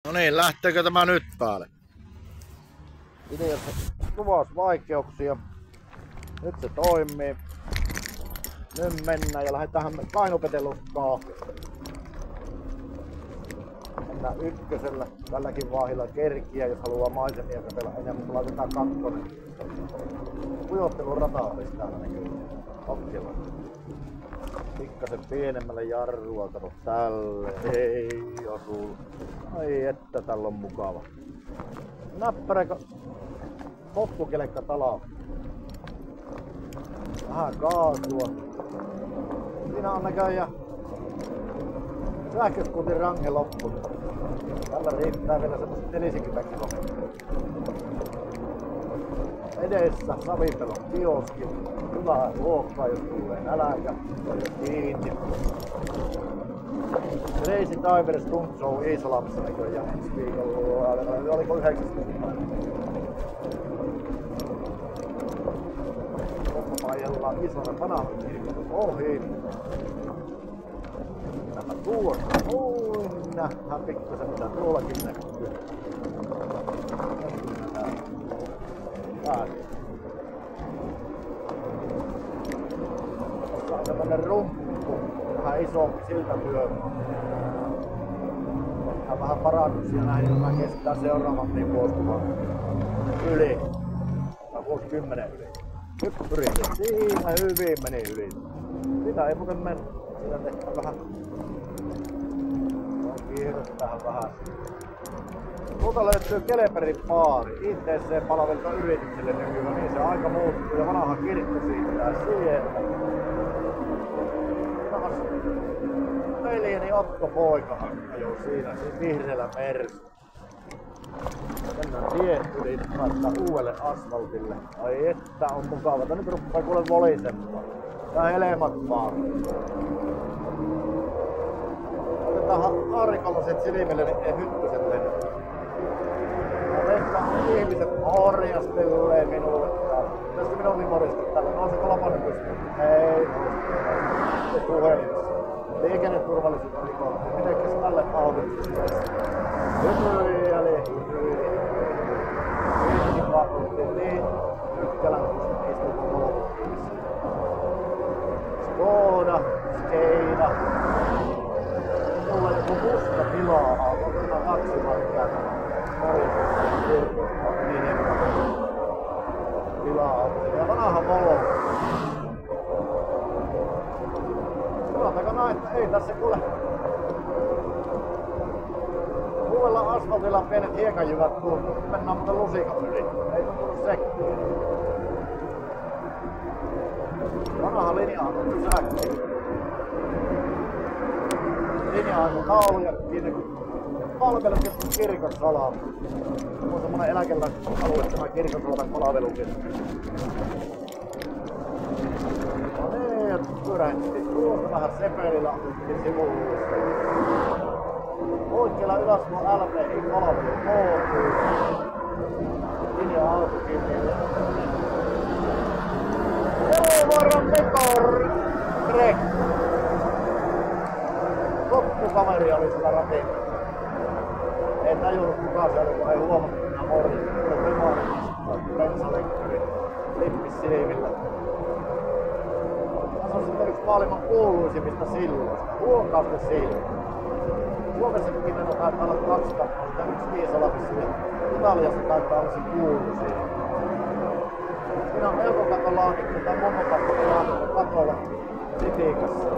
No niin, lähteekö tämä nyt päälle? Ideassa kuvausvaikeuksia. Nyt se toimii. Nyt mennään ja lähdetään kainupetelukkaan. Mennään ykkösellä. Tälläkin vaahilla kerkiä, jos haluaa maisemia katella enemmän, mutta laitetaan kakkonen. Kujottelun rataa pistää näkyy. Okkella. Pikkasen pienemmälle jarrua, kato tälle. Ei osu. Ai että tällä on mukava. Näppärä potkukelekka talaa. Vähän kaasua. Siinä on näköjään sähköskuutin range loppunut. Tällä riittää vielä semmoset 40 kilometriä. Edessä Savipelon kioski. Hyvää ruokaa, jos tulee nälkä. Kiinni. Crazy Divers Stunt Show Iisalmassa näköjään ensi viikolla. Oliko 19. Ajellaan isona Vanhankirkon ohi. Nämä tuossa noin. Nähdään pikkusen mitä tuollakin näkyy. Tässä on tämmönen rumppu. Vähän isompi siltatyömaa. Tehdään vähän parannuksia näihin, joka kestää seuraavan vuosimaan yli. Tai vuosikymmenen yli. Nyt pyritään. Siinä hyvin meni yli. Sitä ei muuten mennä. Siinä tehdään vähän. Kiihdytetään vähän. Tuolta löytyy Keleperin baari. ITC-palvelta yritykselle nykyään. Niin se aika muuttuu ja vanha kirkko siirtää sieltä. Veljeni Otto poika ajoi siinä vihreällä Mersu. Mennään tien yli, laittaa uudelle asfaltille. Ai että on mukava. Nyt ruppaa kuule volisemaan. Tää helmat vaan. Otetaan aurikolliset silmille, niin ei hyttyset lennä. Ihmiset orjastelee minulle. Tästä minun nimorista tällä. Nousi kolmannen pystyyn. Ei nousi. Puhelimessa. Liikenneturvallisuus on rikottu. Mitenkäs tälle autolle? Hymyy ja lehmyy. Viikin vakuutti niin. Ykkälän istuttu kolmukkiissa. Skoda, Skeida. Mulla on joku musta tilaa. Otetaan 2 markkaa. Niin tilaa. Ja vanha Volvo. Sanotaanko näin, että ei tässä kuule uudella asfaltilla pienet hiekanjyvät tuu. Mennään muuten lusikan yli. Ei tullut sekkiä. Vanha linja-auto pysähtyy. Linja-auto tauluja kiinni. Palvelukeskus kirkon salama. On semmonen eläkeläisalue tämä kirkon salaman palvelukeskus. No niin, ja pyrähti. Tuosta vähän sepelillä otettiin sivulle. Oikealla yläsvuon LPI palvelu kootui. Linja-auto kiinni. Vuoron Pekor Trek. Koppukaveri oli sillä rakentaa. En tajunnut kukaan se oli, kun ei huomannut minä morjin. Tulee Pemarin istua, bensalekkari, lippis silmillä. Se on sitten yksi maailman kuuluisimmista silloista. Huokausten silmä. Suomessakin ne taitaa olla 2 kappaletta, yksi Iisalmissa ja Italiassa taitaa olla se kuuluisin. Siinä on melkokatolaanikko tai monokatolaanikko katolla Sitikassa.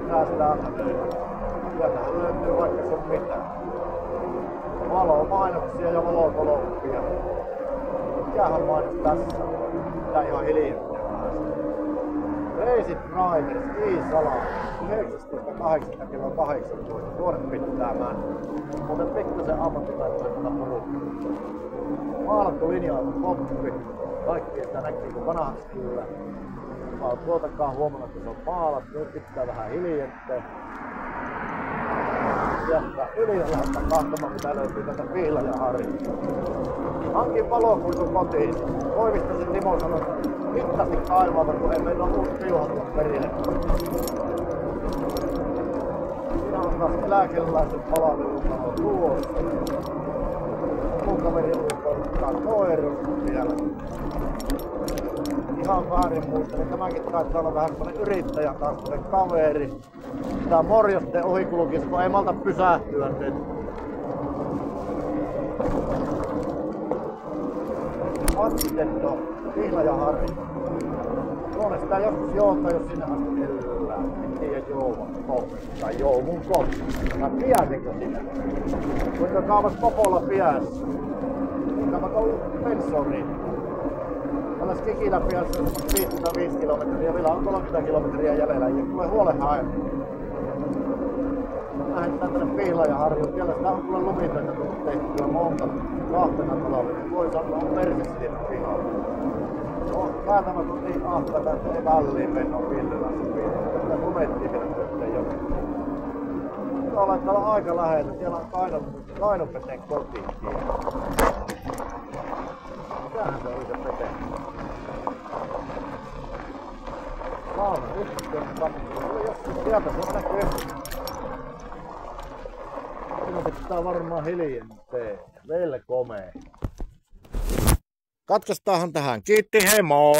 Tää sitä sieltähän löytyy vaikka sun mitään. Valomainoksia ja valotoloppia. Mikähän mainos tässä on? Tää ihan hiljaa. Crazy Drivers Iisalmi 19.8. kello 18. Tuonne pitää mennä. Muuten pikkusen ammattitaitoisena porukka. Maalattu linja-auto poppi. Kaikki sitä näkyy kun vanhaksi kyllä. Mä oon tuotakaan huomannut, että se on maalattu. Nyt pitää vähän hiljentää. Jättää yli ja lähdetään kahtomaan mitä löytyy tätä Pihlajaharjaa. Hankin valokuitu kotiin. Koivistasen Timo sanoi, että mittasti kaivaava, kun ei meillä ole uusi piuhatella perille. Siinä on taas eläkeläisten palvelutalo tuossa. Mun kaveri uskottaa koirusta vielä. Ihan väärin muistelin. Tämäkin taitaa olla vähän semmonen yrittäjän taas kaveri. Tää morjosten ohikulkis, kun ei malta pysähtyä nyt. Attendo, Vihla ja Harri. Tuonne sitä joskus johtaa, jos sinne asti elää. En tiedä Jouvon kohta tai Jouvun kohta. Vai piäsekö sinne? Kuinka kauas Popolla piäs? Kuinka mä koulun pensoriin? Tällä Skikillä piäs 55 kilometriä, vielä on 30 kilometriä jäljellä. Ja tulee huolen hae. Lähdetään tänne Vihla ja Harjuun. Siellä sitä on kyllä lumitöitä tullut tehtyä monta. 2 talvena. Voi sanoa, on persistiin pihalla. Päätämät on niin ahtaita, että ei väliin mennä Villellä. Tätä lumettiin vielä sitten jo. Nyt ollaan täällä aika lähellä. Siellä on Kainopeten kotiin. Mitähän se oli se Pete? Launa yksikön kappale. Sieltä se näkyy. Sinun pitää varmaan hiljentää. Meille komee. Katkaistaanhan tähän. Kiitti, hei moi!